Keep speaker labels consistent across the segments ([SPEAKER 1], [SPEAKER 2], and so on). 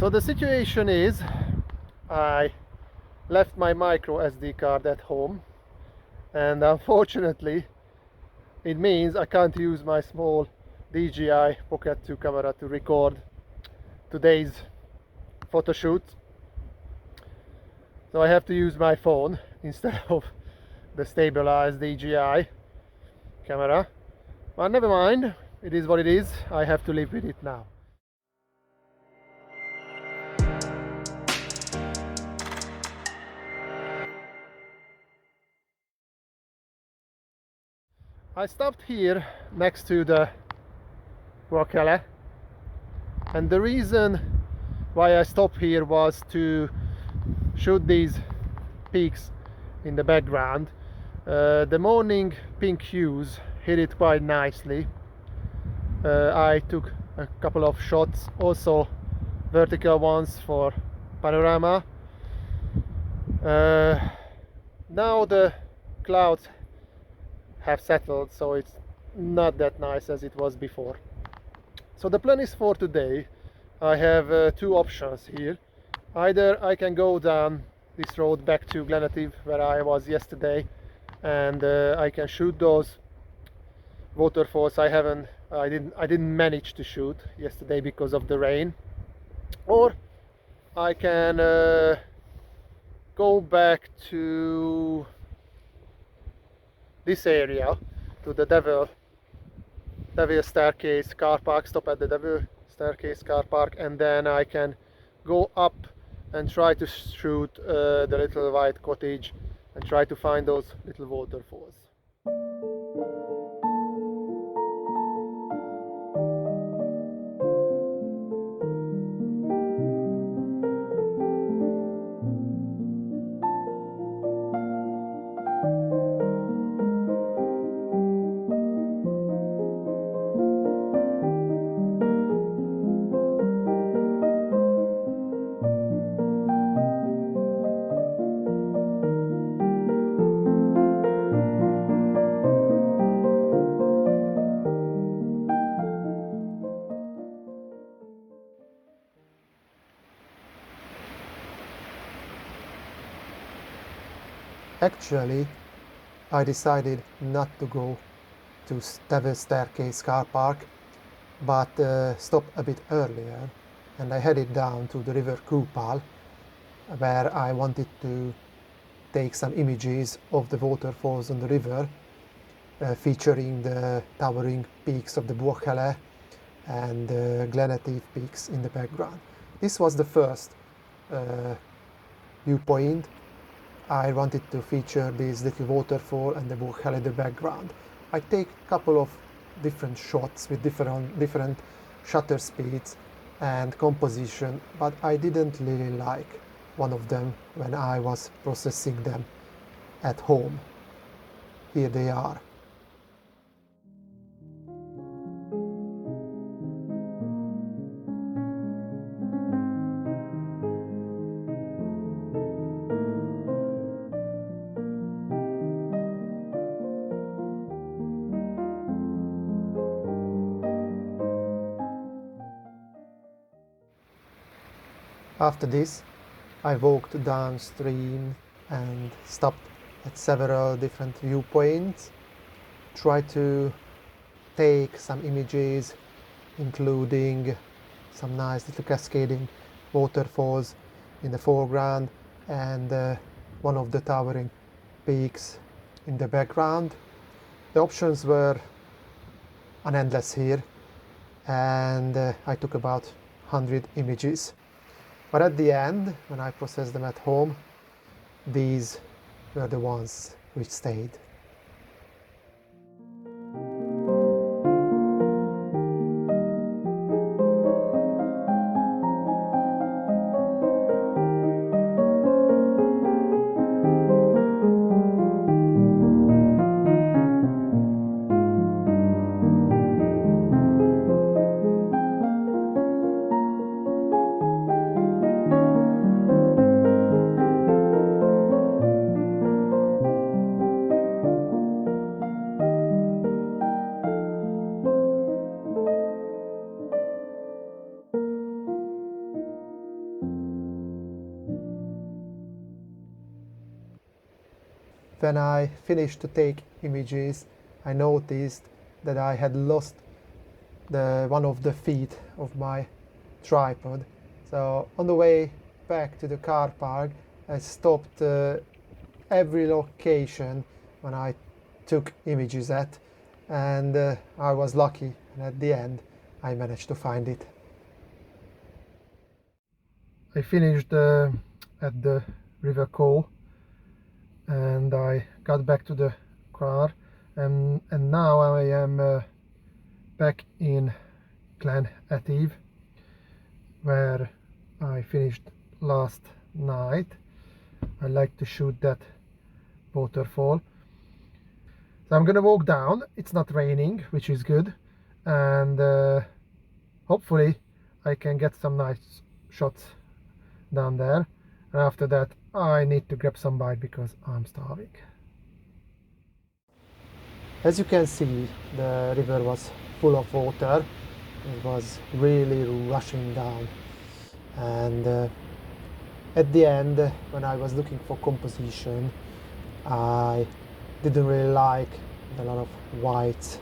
[SPEAKER 1] So the situation is, I left my micro SD card at home, and unfortunately it means I can't use my small DJI Pocket 2 camera to record today's photo shoot. So I have to use my phone instead of the stabilized DJI camera. But never mind, it is what it is. I have to live with it now. I stopped here next to the Loch Etive, and the reason why I stopped here was to shoot these peaks in the background. The morning pink hues hit it quite nicely. I took a couple of shots, also vertical ones for panorama. Now the clouds have settled, so it's not that nice as it was before. So the plan is for today, I have two options here. Either I can go down this road back to Glen Etive where I was yesterday, and I can shoot those waterfalls I didn't manage to shoot yesterday because of the rain, or I can go back to this area, to the Devil Staircase car park, stop at the Devil Staircase car park, and then I can go up and try to shoot the little white cottage and try to find those little waterfalls. Actually, I decided not to go to Devil Staircase car park, but stop a bit earlier, and I headed down to the River Coupall, where I wanted to take some images of the waterfalls on the river, featuring the towering peaks of the Loch Etive and Glen Etive peaks in the background. This was the first viewpoint. I wanted to feature this little waterfall and the Loch Etive in the background. I take a couple of different shots with different shutter speeds and composition, but I didn't really like one of them when I was processing them at home. Here they are. After this, I walked downstream and stopped at several different viewpoints, tried to take some images, including some nice little cascading waterfalls in the foreground and one of the towering peaks in the background. The options were unendless here, and I took about 100 images. But at the end, when I processed them at home, these were the ones which stayed. When I finished to take images, I noticed that I had lost one of the feet of my tripod. So on the way back to the car park, I stopped every location when I took images at, and I was lucky, and at the end I managed to find it. I finished at the River Coupall, and I got back to the car, and now I am back in Glen Etive, where I finished last night. I like to shoot that waterfall. So I'm gonna walk down. It's not raining, which is good, and hopefully I can get some nice shots down there. And after that I need to grab some bite because I'm starving. As you can see, the river was full of water. It was really rushing down, and at the end, when I was looking for composition, I didn't really like a lot of whites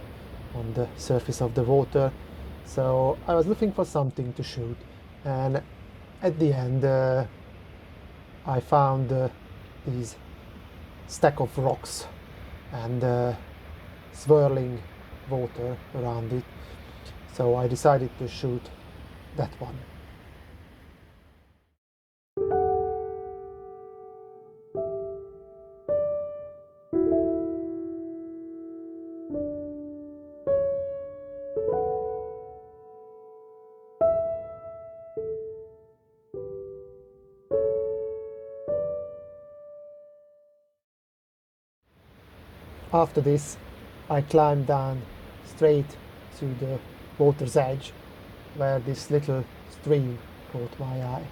[SPEAKER 1] on the surface of the water, so I was looking for something to shoot, and at the end I found these stack of rocks and swirling water around it, so I decided to shoot that one. After this, I climbed down straight to the water's edge, where this little stream caught my eye.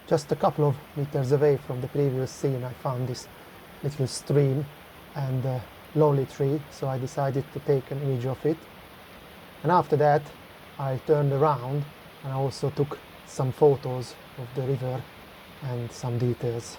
[SPEAKER 1] Just a couple of meters away from the previous scene, I found this little stream and a lonely tree, so I decided to take an image of it. And after that, I turned around and I also took some photos of the river and some details.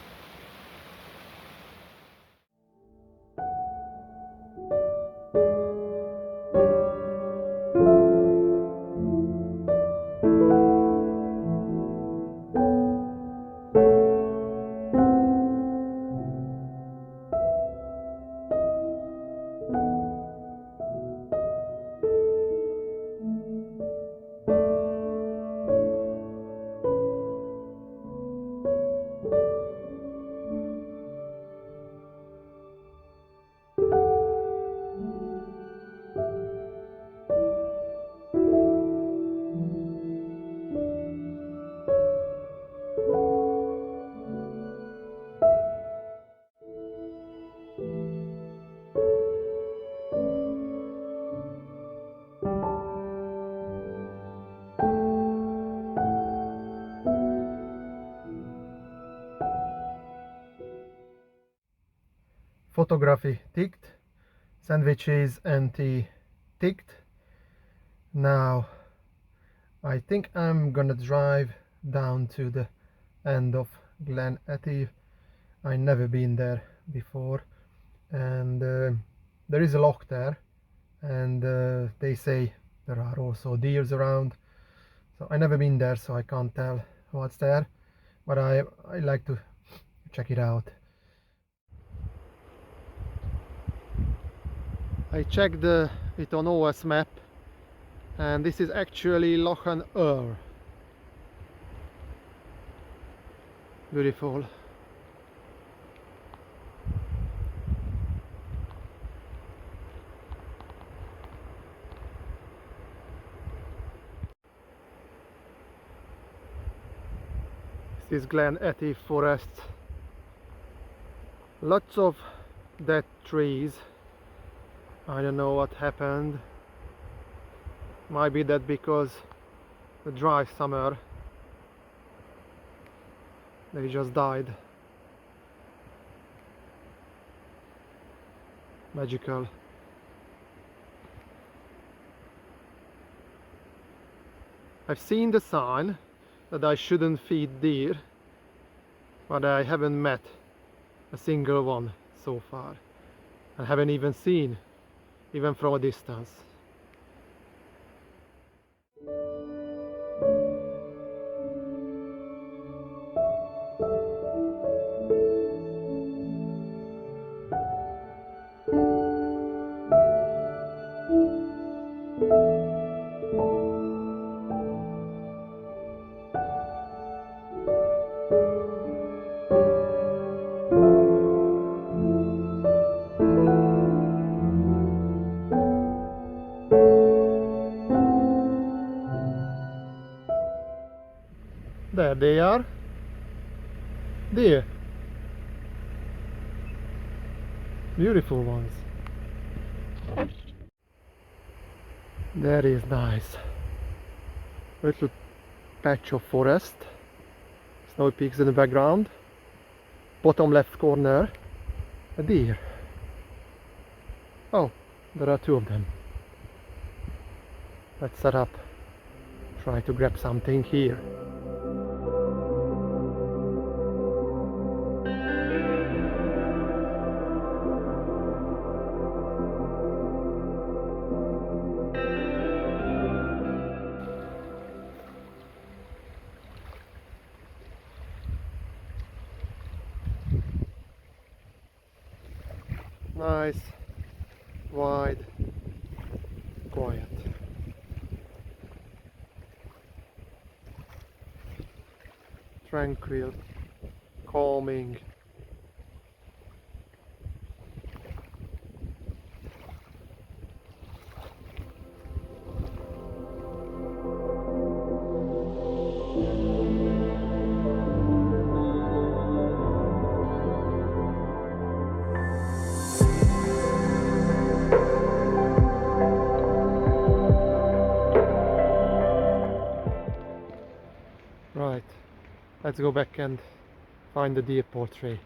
[SPEAKER 1] Photography ticked, sandwiches and tea ticked. Now I think I'm gonna drive down to the end of Glen Etive. I've never been there before, and there is a loch there, and they say there are also deers around, so I've never been there, so I can't tell what's there, but I like to check it out. I checked it on OS map, and this is actually Loch Etive. Beautiful. This is Glen Etive forest. Lots of dead trees I don't know what happened. Might be that because the dry summer they just died. Magical. I've seen the sign that I shouldn't feed deer, but I haven't met a single one so far. I haven't even seen, even from a distance. There they are. Deer. Beautiful ones. That is nice. Little patch of forest. Snow peaks in the background. Bottom left corner. A deer. Oh, there are two of them. Let's set up. Try to grab something here. Nice, wide, quiet. Tranquil, calming. Right, let's go back and find the deer portrait.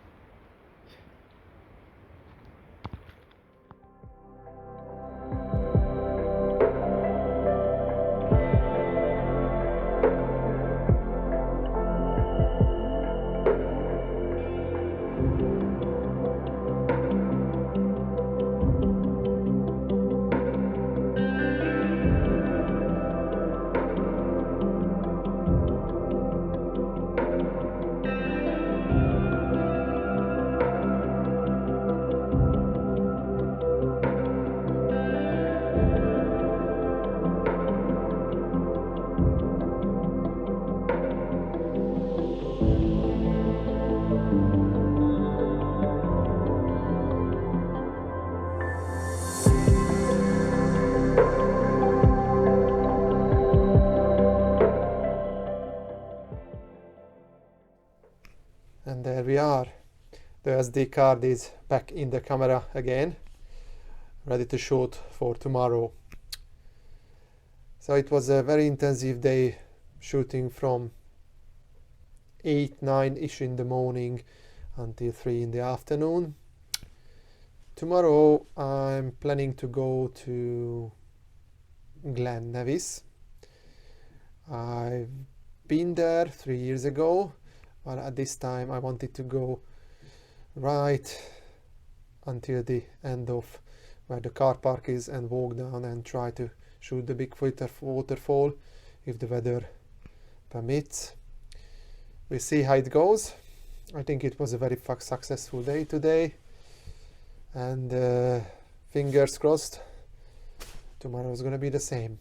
[SPEAKER 1] And there we are. The SD card is back in the camera again, ready to shoot for tomorrow. So it was a very intensive day, shooting from 8-9-ish in the morning until 3 in the afternoon. Tomorrow I'm planning to go to Glen Etive. I've been there 3 years ago, but at this time I wanted to go right until the end of where the car park is and walk down and try to shoot the big waterfall if the weather permits. We'll see how it goes. I think it was a very successful day today, and fingers crossed tomorrow is going to be the same.